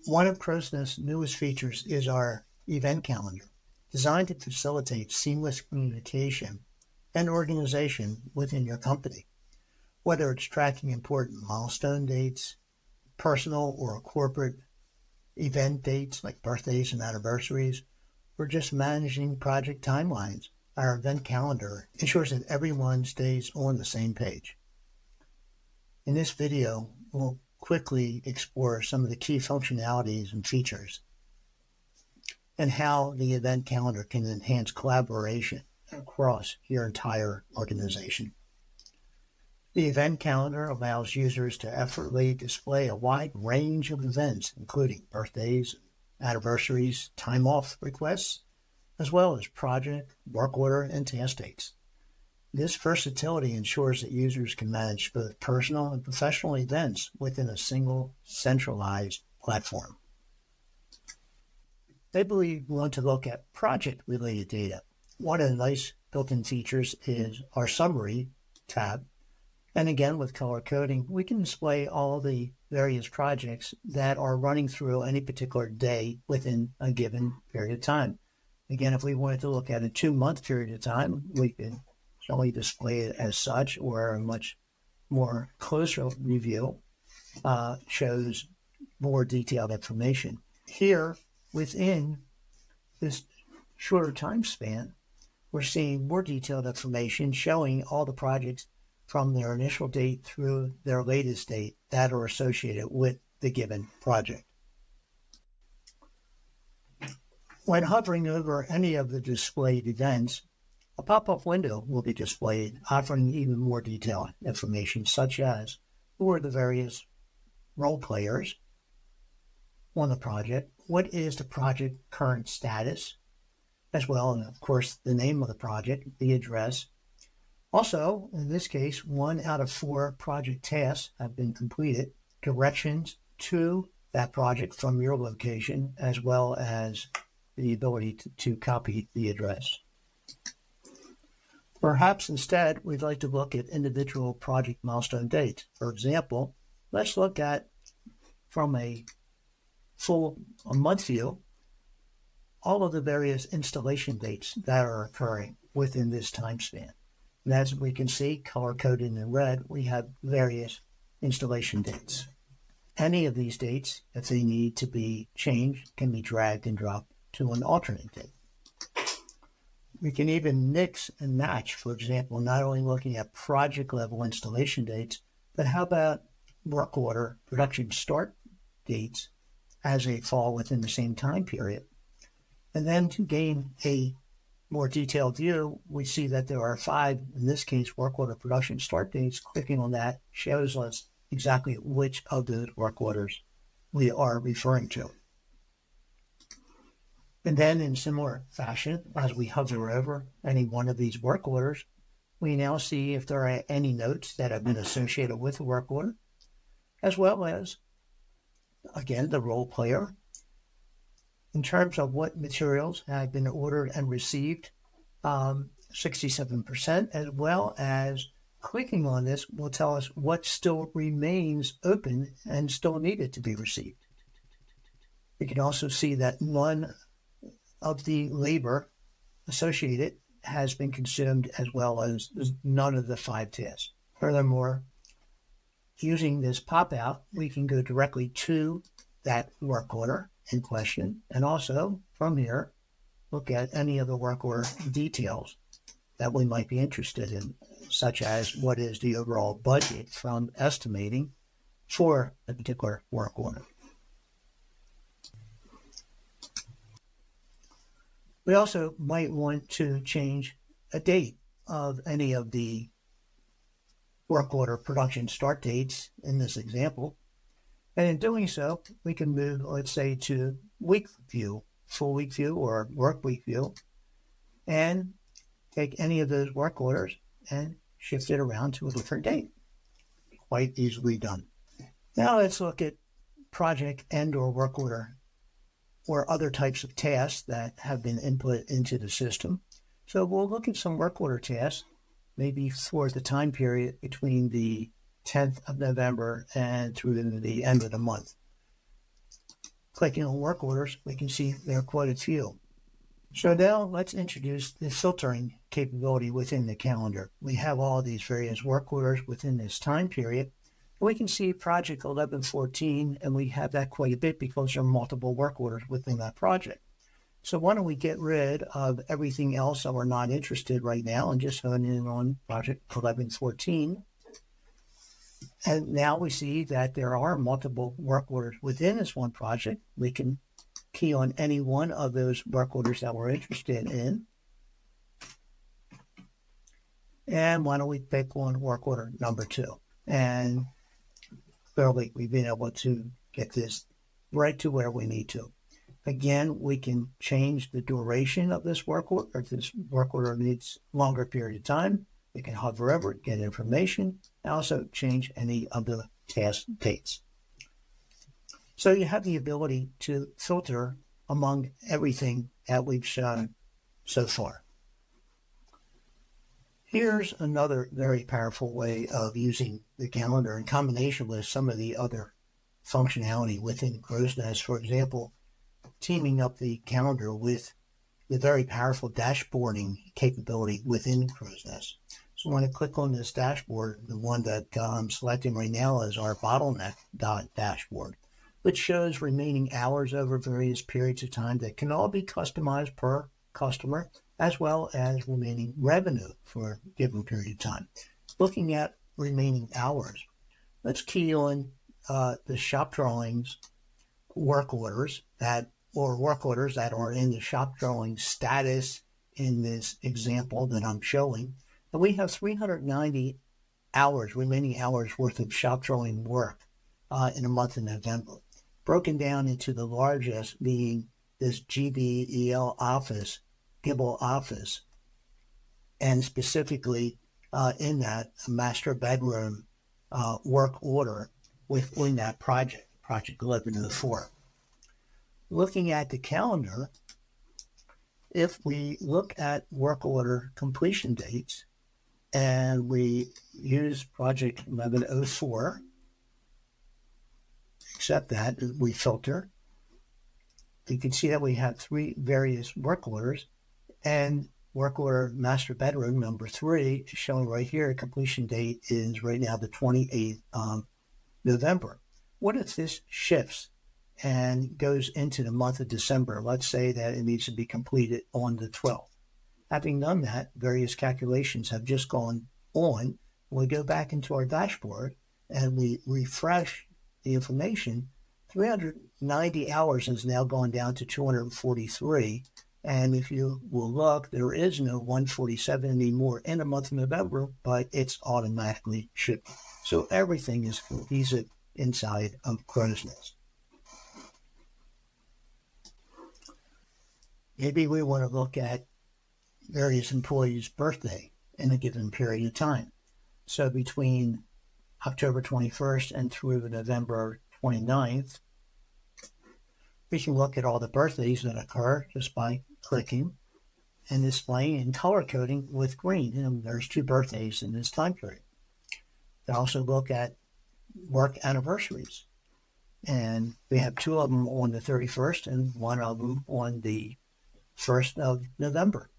One of Prosna's newest features is our event calendar, designed to facilitate seamless communication and organization within your company. Whether it's tracking important milestone dates, personal or corporate event dates like birthdays and anniversaries, or just managing project timelines, our event calendar ensures that everyone stays on the same page. In this video, we'll quickly explore some of the key functionalities and features and how the event calendar can enhance collaboration across your entire organization. The event calendar allows users to effortlessly display a wide range of events, including birthdays, anniversaries, time off requests, as well as project, work order, and task dates. This versatility ensures that users can manage both personal and professional events within a single centralized platform. They believe we want to look at project-related data. One of the nice built-in features is our summary tab. And again, with color coding, we can display all the various projects that are running through any particular day within a given period of time. Again, if we wanted to look at a 2-month period of time, we could only display it as such, or a much more closer review shows more detailed information. Here, within this shorter time span, we're seeing more detailed information showing all the projects from their initial date through their latest date that are associated with the given project. When hovering over any of the displayed events, a pop-up window will be displayed, offering even more detailed information, such as who are the various role players on the project, what is the project current status, as well, and of course, the name of the project, the address. Also, in this case, 1 out of 4 project tasks have been completed, directions to that project from your location, as well as the ability to copy the address. Perhaps instead, we'd like to look at individual project milestone dates. For example, let's look at, from a month view, all of the various installation dates that are occurring within this time span. And as we can see, color-coded in red, we have various installation dates. Any of these dates, if they need to be changed, can be dragged and dropped to an alternate date. We can even mix and match, for example, not only looking at project-level installation dates, but how about work order production start dates as they fall within the same time period. And then to gain a more detailed view, we see that there are 5, in this case, work order production start dates. Clicking on that shows us exactly which of those work orders we are referring to. And then in similar fashion, as we hover over any one of these work orders, we now see if there are any notes that have been associated with the work order, as well as, again, the role player. In terms of what materials have been ordered and received, 67%, as well as clicking on this will tell us what still remains open and still needed to be received. We can also see that none of the labor associated has been consumed, as well as none of the 5 tasks. Furthermore, using this pop-out, we can go directly to that work order in question, and also from here, look at any of the work order details that we might be interested in, such as what is the overall budget from estimating for a particular work order. We also might want to change a date of any of the work order production start dates in this example. And in doing so, we can move, let's say, to week view, full week view or work week view, and take any of those work orders and shift it around to a different date. Quite easily done. Now let's look at project and or work order or other types of tasks that have been input into the system. So we'll look at some work order tasks, maybe for the time period between the 10th of November and through the end of the month. Clicking on work orders, we can see there are quite a few. So now let's introduce the filtering capability within the calendar. We have all these various work orders within this time period. We can see project 1114, and we have that quite a bit because there are multiple work orders within that project. So why don't we get rid of everything else that we're not interested right now and just hone in on project 1114. And now we see that there are multiple work orders within this one project. We can key on any one of those work orders that we're interested in. And why don't we pick on work order number 2? And clearly we've been able to get this right to where we need to. Again, we can change the duration of this work order. If this work order needs a longer period of time, we can hover over it, get information, and also change any of the task dates. So you have the ability to filter among everything that we've shown so far. Here's another very powerful way of using the calendar in combination with some of the other functionality within Crow's Nest. For example, teaming up the calendar with the very powerful dashboarding capability within Crow's Nest. So when I click on this dashboard, the one that I'm selecting right now is our bottleneck dashboard, which shows remaining hours over various periods of time that can all be customized per customer, as well as remaining revenue for a given period of time. Looking at remaining hours, let's key on the shop drawings work orders that are in the shop drawing status in this example that I'm showing. And we have 390 hours, remaining hours worth of shop drawing work in the month of November, broken down into the largest being this GBEL office, Gibble office, and specifically in that master bedroom work order within that project 1104. Looking at the calendar, if we look at work order completion dates and we use project 1104, accept that, we filter, you can see that we have 3 various work orders, and work order master bedroom number 3 is showing right here. Completion date is right now the 28th November. What if this shifts and goes into the month of December? Let's say that it needs to be completed on the 12th. Having done that, various calculations have just gone on. We go back into our dashboard and we refresh the information. 390 hours has now gone down to 243. And if you will look, there is no 147 anymore in the month of November, but it's automatically shipped. So everything is cohesive inside of Crow's Nest. Maybe we want to look at various employees' birthday in a given period of time. So between October 21st and through November 29th, we can look at all the birthdays that occur just by clicking and displaying and color coding with green. And there's 2 birthdays in this time period. We also look at work anniversaries. And we have 2 of them on the 31st and 1 of them on the 1st of November.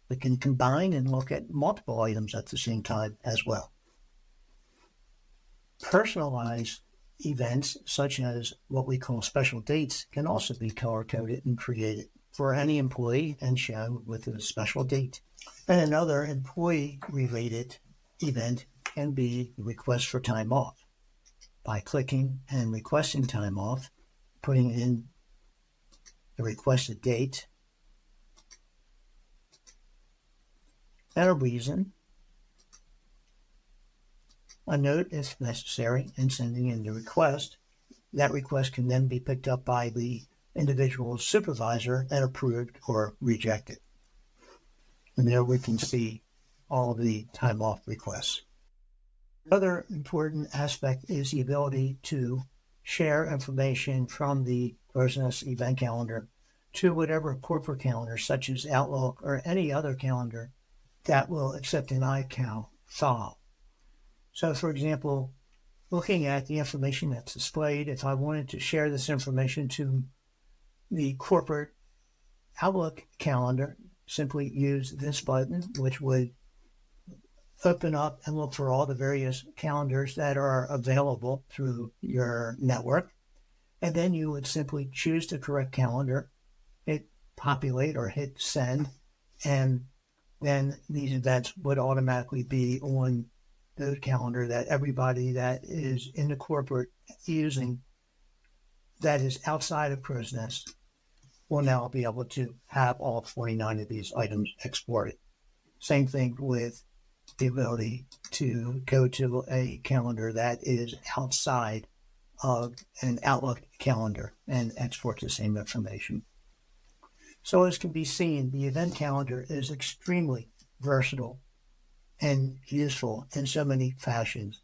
We can combine and look at multiple items at the same time as well. Personalized events, such as what we call special dates, can also be color-coded and created for any employee and shown with a special date. And another employee-related event can be the request for time off. By clicking and requesting time off, putting in the requested date and a reason, a note if necessary, and sending in the request. That request can then be picked up by the individual supervisor and approved or rejected. And there we can see all of the time off requests. Another important aspect is the ability to share information from the Crow's Nest event calendar to whatever corporate calendar, such as Outlook or any other calendar that will accept an iCal file. So, for example, looking at the information that's displayed, if I wanted to share this information to the corporate Outlook calendar, simply use this button, which would open up and look for all the various calendars that are available through your network. And then you would simply choose the correct calendar, hit populate or hit send, and then these events would automatically be on the calendar that everybody that is in the corporate using that is outside of Crow's Nest will now be able to have all 49 of these items exported. Same thing with the ability to go to a calendar that is outside of an Outlook calendar and export the same information. So as can be seen, the event calendar is extremely versatile and useful in so many fashions.